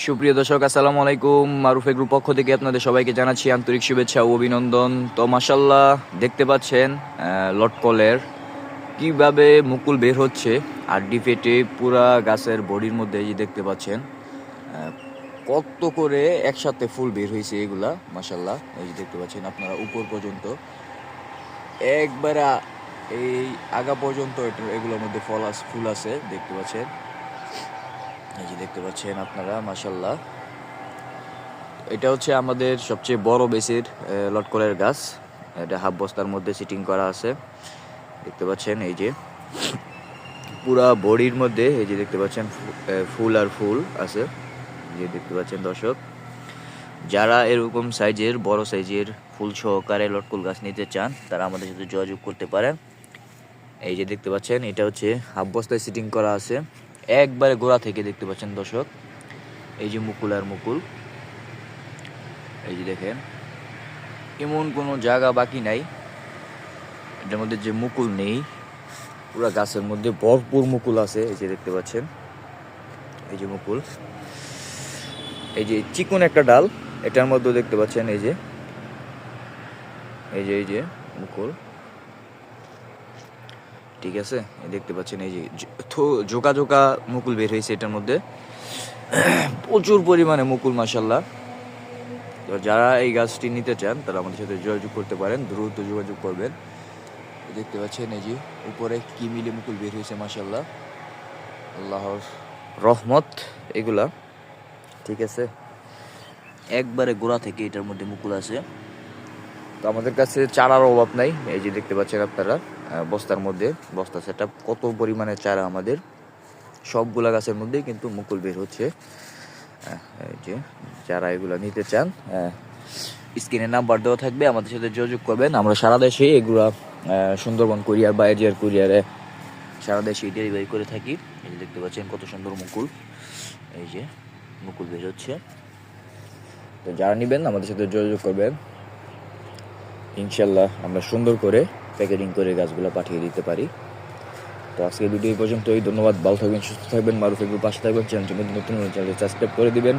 সুপ্রিয় দর্শক, আসসালামু আলাইকুম। মারুফে গ্রুপ পক্ষ থেকে আপনাদের সবাইকে জানাচ্ছি আন্তরিক শুভেচ্ছা ও অভিনন্দন। তো মাশাল্লাহ, দেখতে পাচ্ছেন লটকলের কিভাবে মুকুল বের হচ্ছে আর ডিফেটে পুরা গাছের বডির মধ্যে এই যে দেখতে পাচ্ছেন কত করে একসাথে ফুল বের হয়েছে এগুলা। মাশাল্লাহ, এই যে দেখতে পাচ্ছেন আপনারা উপর পর্যন্ত একবারে এই আগা পর্যন্ত এগুলোর মধ্যে ফুল আছে দেখতে পাচ্ছেন। এই যে দেখতে পাচ্ছেন আপনারা, মাশাল্লাহ, এটা হচ্ছে আমাদের সবচেয়ে বড় বেসির লটকলের গাছ। এটা হাফ বস্তার মধ্যে সিটিং করা আছে দেখতে পাচ্ছেন। এই যে পুরা বডির মধ্যে এই যে দেখতে পাচ্ছেন ফুল আর ফুল আছে, যে দেখতে পাচ্ছেন দর্শক। যারা এরকম সাইজের বড় সাইজের ফুল সহকারে লটকল গাছ নিতে চান তারা আমাদের সাথে যোগাযোগ করতে পারেন। এই যে দেখতে পাচ্ছেন এটা হচ্ছে হাফ বস্তায় সিটিং করা আছে একবারে গোড়া থেকে দেখতে পাচ্ছেন দর্শক। এই যে মুকুল আর মুকুল, এই যে দেখেন এমন কোনো জায়গা বাকি নাই এটার মধ্যে যে মুকুল নেই। পুরো গাছের মধ্যে ভরপুর মুকুল আছে, এই যে দেখতে পাচ্ছেন। এই যে মুকুল, এই যে চিকন একটা ডাল এটার মধ্যে দেখতে পাচ্ছেন। এই যে এই যে মুকুল, ঠিক আছে, দেখতে পাচ্ছেন। এই যে জোকা জোকা মুকুল বের হয়েছে এটার মধ্যে, প্রচুর পরিমাণে মুকুল মাশাল্লাহ। তো যারা এই গাছটি নিতে চান তারা আমাদের সাথে যোগাযোগ করতে পারেন, দ্রুত যোগাযোগ করবেন। দেখতে পাচ্ছেন এই যে উপরে কি মিলে মুকুল বের হয়েছে মাশাল্লাহ, আল্লাহর রহমত এগুলা, ঠিক আছে। একবারে গোড়া থেকে এটার মধ্যে মুকুল আছে। তো আমাদের কাছে চারার অভাব নাই, এই যে দেখতে পাচ্ছেন আপনারা বস্তার মধ্যে বস্তা সেটা কত পরিমাণে চারা আমাদের সবগুলা গাছের মধ্যেই কিন্তু মুকুল বের হচ্ছে। এই যে যারা এগুলো নিতে চান স্ক্রিনে নাম্বার দেওয়া থাকবে, আমাদের সাথে যোগাযোগ করবেন। আমরা সারা দেশে এগুলা সুন্দরবন কুরিয়ার বা এজিআর কুরিয়ারে সারা দেশে ডেলিভারি করে থাকি। এই যে দেখতে পাচ্ছেন কত সুন্দর মুকুল, এই যে মুকুল বের হচ্ছে। তো যারা নেবেন আমাদের সাথে যোগাযোগ করবেন, ইনশাল্লাহ আমরা সুন্দর করে প্যাকেজিং করে গাছগুলো পাঠিয়ে দিতে পারি। তো আজকে ভিডিও এই পর্যন্তই। ধন্যবাদ, ভালো থাকবেন, সুস্থ থাকবেন, মারুফের গ্রুপ পাশে থাকবেন, চ্যানেলটি নতুন চ্যানেলটি সাবস্ক্রাইব করে দিবেন।